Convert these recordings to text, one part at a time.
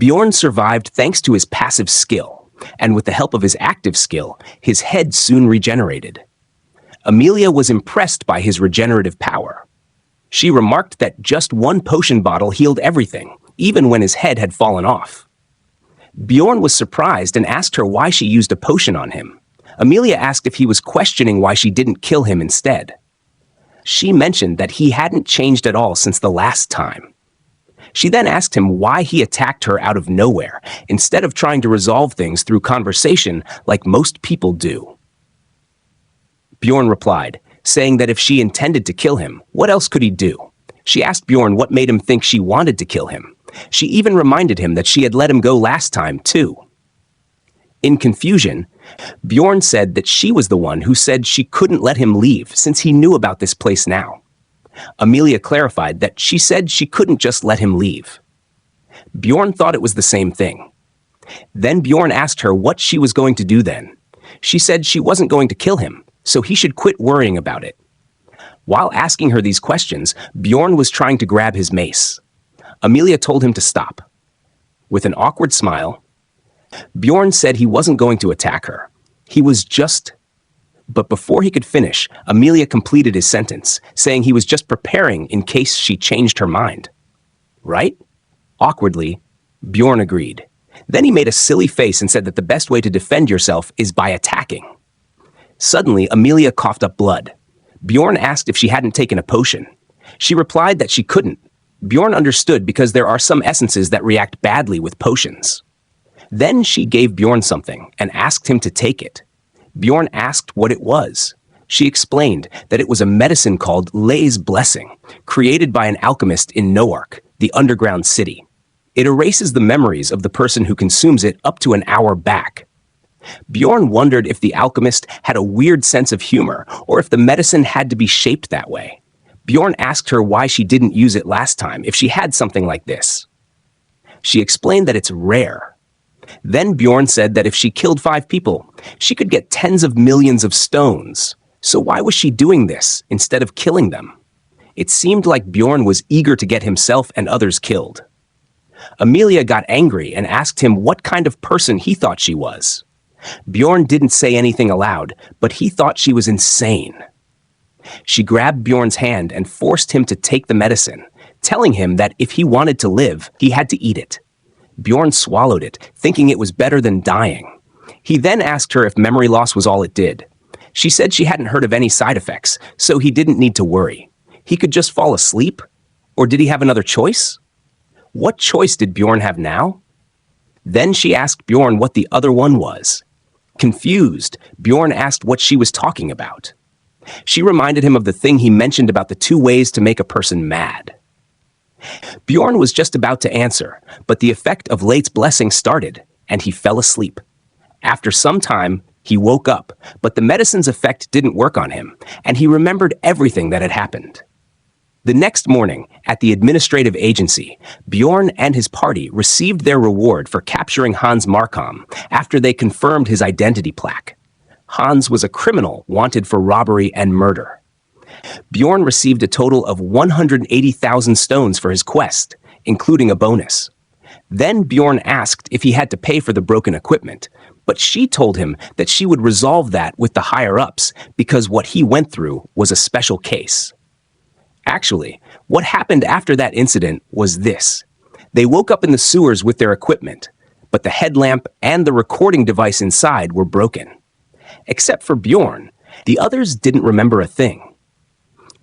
Bjorn survived thanks to his passive skill, and with the help of his active skill, his head soon regenerated. Amelia was impressed by his regenerative power. She remarked that just one potion bottle healed everything, even when his head had fallen off. Bjorn was surprised and asked her why she used a potion on him. Amelia asked if he was questioning why she didn't kill him instead. She mentioned that he hadn't changed at all since the last time. She then asked him why he attacked her out of nowhere, instead of trying to resolve things through conversation like most people do. Bjorn replied, saying that if she intended to kill him, what else could he do? She asked Bjorn what made him think she wanted to kill him. She even reminded him that she had let him go last time, too. In confusion, Bjorn said that she was the one who said she couldn't let him leave since he knew about this place now. Amelia clarified that she said she couldn't just let him leave. Bjorn thought it was the same thing. Then Bjorn asked her what she was going to do then. She said she wasn't going to kill him, so he should quit worrying about it. While asking her these questions, Bjorn was trying to grab his mace. Amelia told him to stop. With an awkward smile, Bjorn said he wasn't going to attack her. He was just... But before he could finish, Amelia completed his sentence, saying he was just preparing in case she changed her mind. Right? Awkwardly, Bjorn agreed. Then he made a silly face and said that the best way to defend yourself is by attacking. Suddenly, Amelia coughed up blood. Bjorn asked if she hadn't taken a potion. She replied that she couldn't. Bjorn understood because there are some essences that react badly with potions. Then she gave Bjorn something and asked him to take it. Bjorn asked what it was. She explained that it was a medicine called Lei's Blessing, created by an alchemist in Noark, the underground city. It erases the memories of the person who consumes it up to an hour back. Bjorn wondered if the alchemist had a weird sense of humor or if the medicine had to be shaped that way. Bjorn asked her why she didn't use it last time if she had something like this. She explained that it's rare. Then Bjorn said that if she killed 5 people, she could get tens of millions of stones. So why was she doing this instead of killing them? It seemed like Bjorn was eager to get himself and others killed. Amelia got angry and asked him what kind of person he thought she was. Bjorn didn't say anything aloud, but he thought she was insane. She grabbed Bjorn's hand and forced him to take the medicine, telling him that if he wanted to live, he had to eat it. Bjorn swallowed it, thinking it was better than dying. He then asked her if memory loss was all it did. She said she hadn't heard of any side effects, so he didn't need to worry. He could just fall asleep? Or did he have another choice? What choice did Bjorn have now? Then she asked Bjorn what the other one was. Confused, Bjorn asked what she was talking about. She reminded him of the thing he mentioned about the 2 ways to make a person mad. Bjorn was just about to answer, but the effect of Lei's blessing started, and he fell asleep. After some time, he woke up, but the medicine's effect didn't work on him, and he remembered everything that had happened. The next morning, at the administrative agency, Bjorn and his party received their reward for capturing Hans Markham after they confirmed his identity plaque. Hans was a criminal wanted for robbery and murder. Bjorn received a total of 180,000 stones for his quest, including a bonus. Then Bjorn asked if he had to pay for the broken equipment, but she told him that she would resolve that with the higher-ups because what he went through was a special case. Actually, what happened after that incident was this. They woke up in the sewers with their equipment, but the headlamp and the recording device inside were broken. Except for Bjorn, the others didn't remember a thing.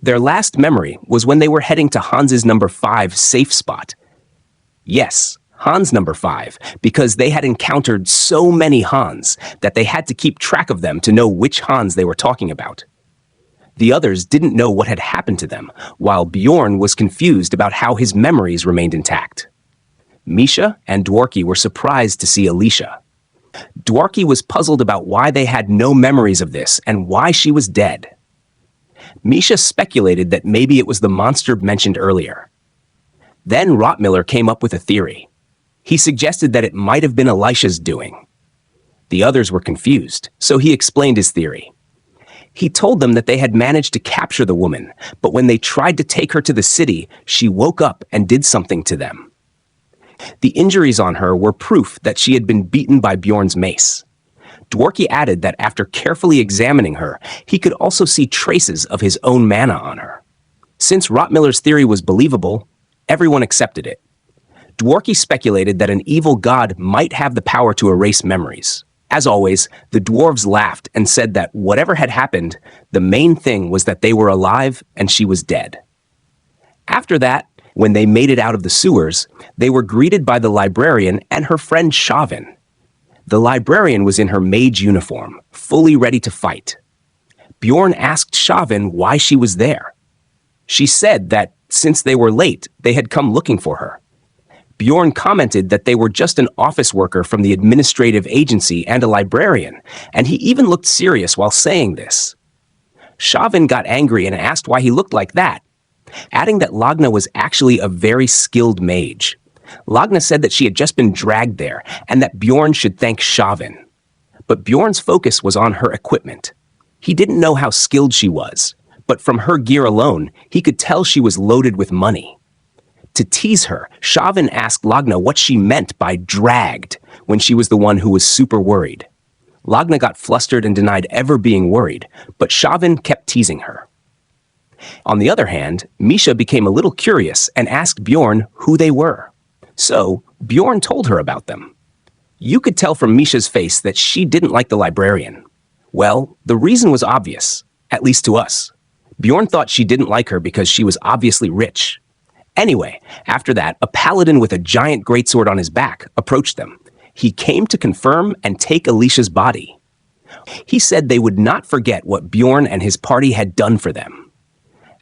Their last memory was when they were heading to Hans's number 5 safe spot. Yes, Hans number 5, because they had encountered so many Hans that they had to keep track of them to know which Hans they were talking about. The others didn't know what had happened to them, while Bjorn was confused about how his memories remained intact. Misha and Dworki were surprised to see Alicia. Dworki was puzzled about why they had no memories of this and why she was dead. Misha speculated that maybe it was the monster mentioned earlier. Then Rottmiller came up with a theory. He suggested that it might have been Elisha's doing. The others were confused, so he explained his theory. He told them that they had managed to capture the woman, but when they tried to take her to the city, she woke up and did something to them. The injuries on her were proof that she had been beaten by Bjorn's mace. Dworki added that after carefully examining her, he could also see traces of his own mana on her. Since Rottmiller's theory was believable, everyone accepted it. Dworki speculated that an evil god might have the power to erase memories. As always, the dwarves laughed and said that whatever had happened, the main thing was that they were alive and she was dead. After that, when they made it out of the sewers, they were greeted by the librarian and her friend Shavin. The librarian was in her mage uniform, fully ready to fight. Bjorn asked Shavin why she was there. She said that since they were late, they had come looking for her. Bjorn commented that they were just an office worker from the administrative agency and a librarian, and he even looked serious while saying this. Shavin got angry and asked why he looked like that, adding that Lagna was actually a very skilled mage. Lagna said that she had just been dragged there and that Bjorn should thank Shavin. But Bjorn's focus was on her equipment. He didn't know how skilled she was, but from her gear alone, he could tell she was loaded with money. To tease her, Shavin asked Lagna what she meant by dragged when she was the one who was super worried. Lagna got flustered and denied ever being worried, but Shavin kept teasing her. On the other hand, Misha became a little curious and asked Bjorn who they were. So, Bjorn told her about them. You could tell from Misha's face that she didn't like the librarian. Well, the reason was obvious, at least to us. Bjorn thought she didn't like her because she was obviously rich. Anyway, after that, a paladin with a giant greatsword on his back approached them. He came to confirm and take Alicia's body. He said they would not forget what Bjorn and his party had done for them.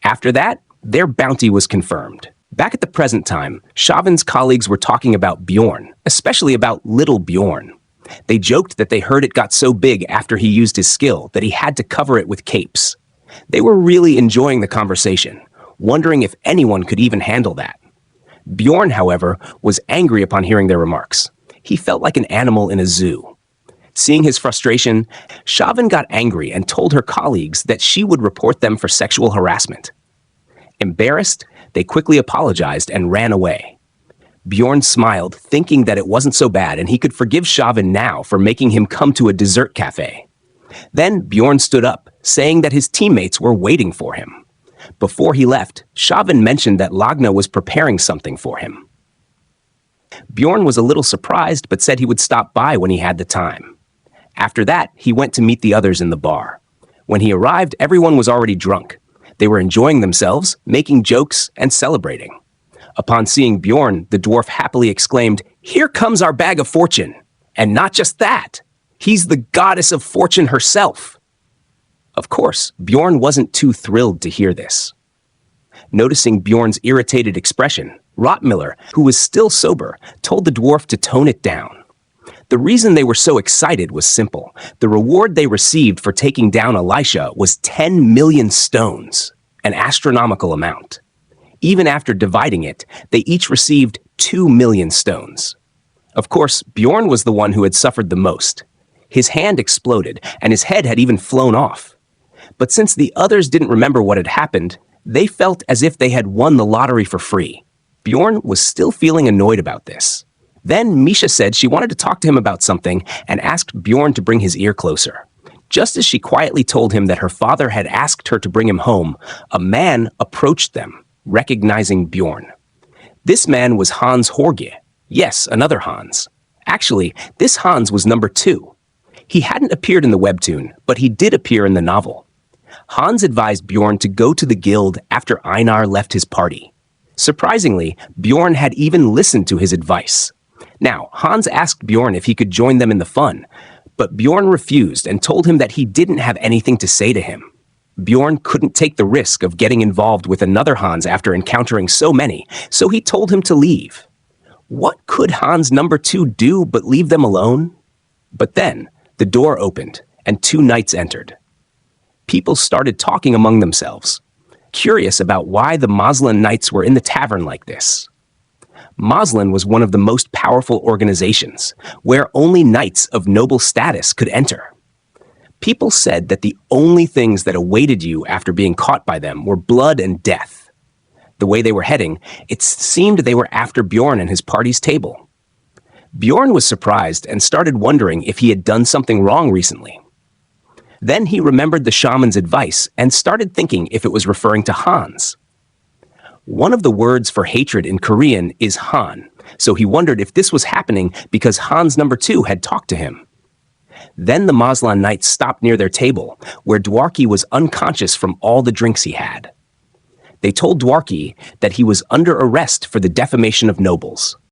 After that, their bounty was confirmed. Back at the present time, Shavin's colleagues were talking about Bjorn, especially about little Bjorn. They joked that they heard it got so big after he used his skill that he had to cover it with capes. They were really enjoying the conversation, wondering if anyone could even handle that. Bjorn, however, was angry upon hearing their remarks. He felt like an animal in a zoo. Seeing his frustration, Shavin got angry and told her colleagues that she would report them for sexual harassment. Embarrassed, they quickly apologized and ran away. Bjorn smiled, thinking that it wasn't so bad and he could forgive Shavin now for making him come to a dessert cafe. Then Bjorn stood up, saying that his teammates were waiting for him. Before he left, Shavin mentioned that Lagna was preparing something for him. Bjorn was a little surprised, but said he would stop by when he had the time. After that, he went to meet the others in the bar. When he arrived, everyone was already drunk. They were enjoying themselves, making jokes, and celebrating. Upon seeing Bjorn, the dwarf happily exclaimed, "Here comes our bag of fortune! And not just that! He's the goddess of fortune herself!" Of course, Bjorn wasn't too thrilled to hear this. Noticing Bjorn's irritated expression, Rottmiller, who was still sober, told the dwarf to tone it down. The reason they were so excited was simple. The reward they received for taking down Elisha was 10 million stones, an astronomical amount. Even after dividing it, they each received 2 million stones. Of course, Bjorn was the one who had suffered the most. His hand exploded, and his head had even flown off. But since the others didn't remember what had happened, they felt as if they had won the lottery for free. Bjorn was still feeling annoyed about this. Then Misha said she wanted to talk to him about something and asked Bjorn to bring his ear closer. Just as she quietly told him that her father had asked her to bring him home, a man approached them, recognizing Bjorn. This man was Hans Horge. Yes, another Hans. Actually, this Hans was number 2. He hadn't appeared in the webtoon, but he did appear in the novel. Hans advised Bjorn to go to the guild after Einar left his party. Surprisingly, Bjorn had even listened to his advice. Now, Hans asked Bjorn if he could join them in the fun, but Bjorn refused and told him that he didn't have anything to say to him. Bjorn couldn't take the risk of getting involved with another Hans after encountering so many, so he told him to leave. What could Hans number 2 do but leave them alone? But then, the door opened, and 2 knights entered. People started talking among themselves, curious about why the Moslem Knights were in the tavern like this. Moslem was one of the most powerful organizations, where only knights of noble status could enter. People said that the only things that awaited you after being caught by them were blood and death. The way they were heading, it seemed they were after Bjorn and his party's table. Bjorn was surprised and started wondering if he had done something wrong recently. Then he remembered the shaman's advice and started thinking if it was referring to Hans. One of the words for hatred in Korean is Han, so he wondered if this was happening because Hans number 2 had talked to him. Then the Maslan Knights stopped near their table, where Dwarki was unconscious from all the drinks he had. They told Dwarki that he was under arrest for the defamation of nobles.